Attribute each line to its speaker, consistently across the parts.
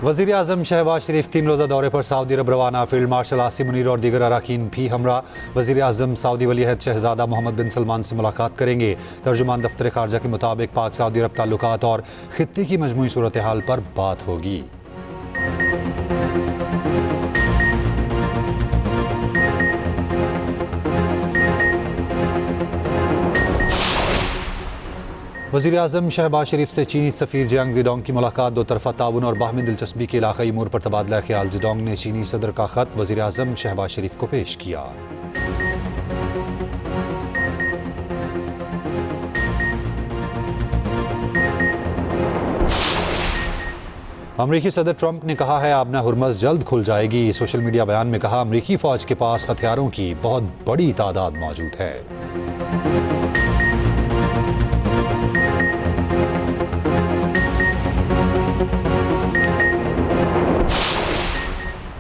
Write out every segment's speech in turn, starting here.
Speaker 1: वज़ीर आज़म शहबाज शरीफ 3 रोज़ा दौरे पर सऊदी अरब रवाना। फील्ड मार्शल आसिम मुनीर और दीगर अराकीन भी हमरा। वज़ीर आज़म सऊदी वलीअहद शहज़ादा मोहम्मद बिन सलमान से मुलाकात करेंगे। तर्जुमान दफ्तर खारजा के मुताबिक पाक सऊदी अरब ताल्लुकात और खित्ते की मजमूई सूरत हाल पर बात होगी। वज़ीर आज़म शहबाज शरीफ से चीनी सफ़ीर जियांग ज़िडोंग की मुलाकात। दो तरफ़ा ताउन और बाहमी दिलचस्पी के इलाक़ाई अमूर पर तबादला ख्याल। ज़िडोंग ने चीनी सदर का ख़त वज़ीर आज़म शहबाज शरीफ को पेश किया। अमरीकी सदर ट्रंप ने कहा है आबना हुर्मज़ जल्द खुल जाएगी। सोशल मीडिया बयान में कहा अमरीकी फ़ौज के पास हथियारों की बहुत बड़ी तादाद मौजूद है।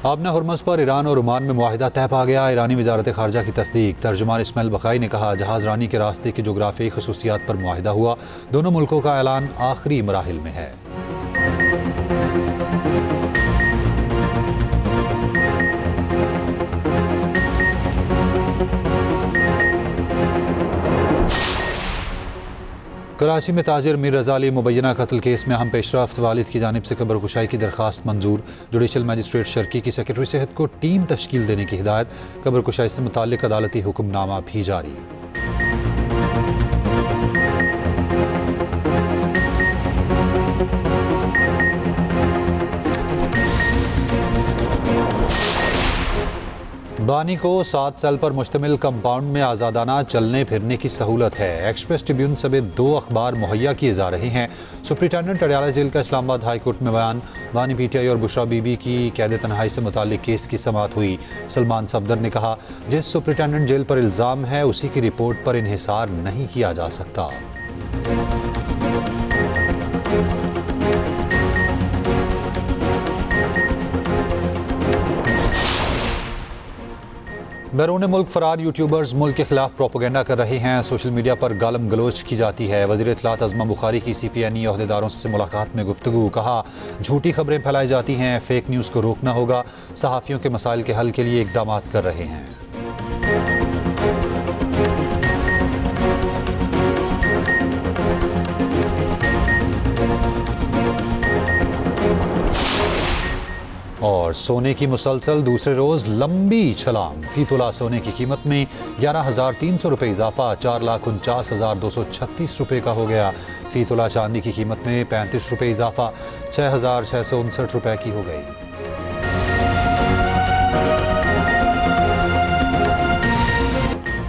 Speaker 1: आबना हुर्मज़ पर ईरान और ओमान में मुआहिदा तय पा गया। ईरानी वज़ारत ख़ारजा की तस्दीक। तर्जुमान इस्माइल बक़ाई ने कहा जहाज़ रानी के रास्ते की जोग्राफियाई ख़ुसूसियात पर मुआहिदा हुआ। दोनों मुल्कों का ऐलान आखिरी मराहिल में है। कराची में ताजिर मीर रज़ा अली मुबैना कत्ल केस में अहम पेशरफ्त। वालिद की जानिब से कब्र कुशाई की दरख्वास्त मंजूर। जुडिशल मजिस्ट्रेट शर्की की सेक्रेटरी सेहत को टीम तश्कील देने की हिदायत। कब्र कुशाई से मुताल्लिक अदालती हुक्मनामा भी जारी। बानी को 7 सेल पर मुश्तमिल कंपाउंड में आज़ादाना चलने फिरने की सहूलत है। एक्सप्रेस ट्रिब्यून समेत 2 अखबार मुहैया किए जा रहे हैं। सुप्रिटेंडेंट अडयाला जेल का इस्लामाबाद हाई कोर्ट में बयान। बानी PTI और बुशरा बीबी की कैद तन्हाई से मुताल्लिक केस की समाअत हुई। सलमान सफदर ने कहा जिस सुप्रिटेंडेंट जेल पर इल्ज़ाम है उसी की रिपोर्ट पर इन्हिसार नहीं किया जा सकता। बैरून मुल्क फरार यूट्यूबर्स मुल्क के खिलाफ प्रोपोगेंडा कर रहे हैं। सोशल मीडिया पर गालम गलोच की जाती है। वज़ीर इत्तलात अज़मा बुखारी की CPNE अहदेदारों से मुलाकात में गुफ्तगू। कहा झूठी खबरें फैलाई जाती हैं, फेक न्यूज़ को रोकना होगा। सहाफ़ियों के मसाइल के हल के लिए इक़दाम कर रहे हैं। और सोने की मुसलसल दूसरे रोज़ लंबी छलांग। फी तोला सोने की कीमत में 11,300 रुपये इजाफा। 4,49,236 रुपये का हो गया। फी तोला चांदी की कीमत में 35 रुपये इजाफा। 6,659 रुपये की हो गई।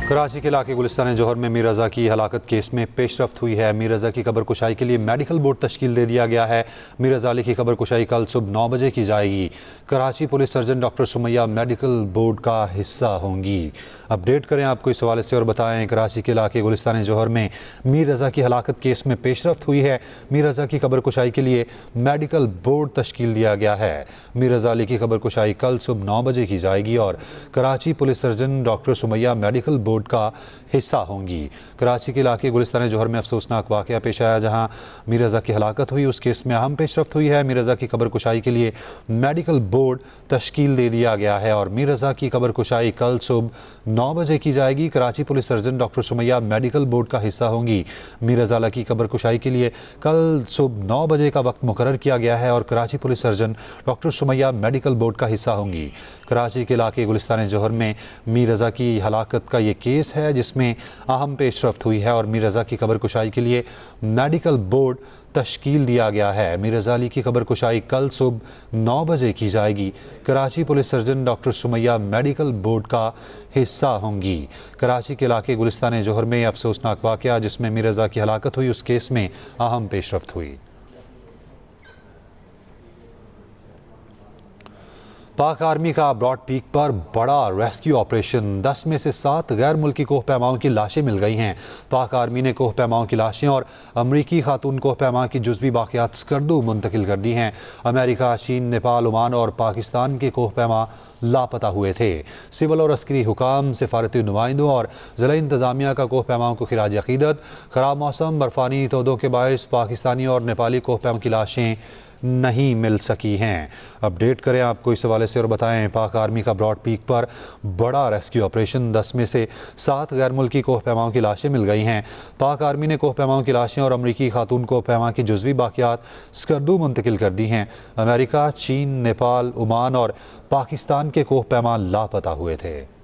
Speaker 1: कराची के इलाके गुलिस्तान जौहर में मीर रज़ा की हलाकत केस में पेशरफ्त हुई है। मीर रज़ा की कब्र कुशाई के लिए मेडिकल बोर्ड तश्कील दे दिया गया है। मीर रज़ा अली की कब्र कुशाई कल सुबह 9 बजे की जाएगी। Karachi police surgeon doctor Sumaiya medical board का हिस्सा होंगी। अपडेट करें आपको इस हवाले से और बताएं कराची के इलाके गुलिस्तान जौहर में मीर रज़ा की हलाकत केस में पेशरफ्त हुई है। मीर रज़ा की कब्र कुशाई के लिए मेडिकल बोर्ड तश्कील दिया गया है। मीर रज़ा अली की कब्र कुशाई कल सुबह 9 बजे की जाएगी और Karachi police surgeon doctor Sumaiya medical board का हिस्सा होंगी। कराची के इलाके गुलिस्तान जौहर में अफसोसनाक वाक़या पेश आया जहां मीर रज़ा की हलाकत हुई। उस केस में अहम पेशरफ्त हुई है। मीर रज़ा की कब्र कुशाई के लिए मेडिकल बोर्ड तश्कील दे दिया गया है और मीर रज़ा की कब्र कुशाई कल सुबह 9 बजे की जाएगी। Karachi police surgeon doctor Sumaiya medical board का हिस्सा होंगी। मीर रज़ा की कब्र कुशाई के लिए कल सुबह 9 बजे का वक्त मुकर्रर किया गया है और Karachi police surgeon doctor Sumaiya medical board का हिस्सा होंगी। कराची के इलाके गुलिस्तान जौहर में मीर रज़ा की हलाकत का ये केस है जिसमें अहम पेशरफ्त हुई है और मीर रज़ा की कब्र कुशाई के लिए मेडिकल बोर्ड तश्कील दिया गया है। मीर रज़ा अली की कब्र कुशाई कल सुबह 9 बजे की जाएगी। Karachi police surgeon doctor Sumaiya medical board का हिस्सा होंगी। कराची के इलाके गुलिस्तान जौहर में अफसोसनाक वाक़या जिसमें मीर रज़ा की हलाकत हुई उस केस में अहम पेशरफ्त हुई। पाक आर्मी का अब्रॉड पीक पर बड़ा रेस्क्यू ऑपरेशन। 10 में से 7 गैर मुल्की कोह पैमाओं की लाशें मिल गई हैं। पाक आर्मी ने कोह पैमाओं की लाशें और अमरीकी खातून कोह पैमा की जुज़वी बाक़ियात स्कर्दू मुंतकिल कर दी हैं। अमेरिका, चीन, नेपाल, ओमान और पाकिस्तान के कोह पैमा लापता हुए थे। सिविल और अस्करी हुकाम, सिफारती नुमाइंदों और ज़िला इंतज़ामिया का कोह पैमाओं को खिराज अक़ीदत। ख़राब मौसम, बर्फ़ानी तोदों के बायस पाकिस्तानी और नेपाली कोह पैमा की लाशें नहीं मिल सकी हैं। अपडेट करें आपको इस हवाले से और बताएं, पाक आर्मी का ब्रॉड पीक पर बड़ा रेस्क्यू ऑपरेशन, 10 में से 7 गैर मुल्की कोहपैमाओं की लाशें मिल गई हैं। पाक आर्मी ने कोहपैमाओं की लाशें और अमरीकी खातून कोहपैमा की जुज़वी बाकियात स्कर्दू मुंतकिल कर दी हैं। अमेरिका, चीन, नेपाल, ओमान और पाकिस्तान के कोहपैमा लापता हुए थे।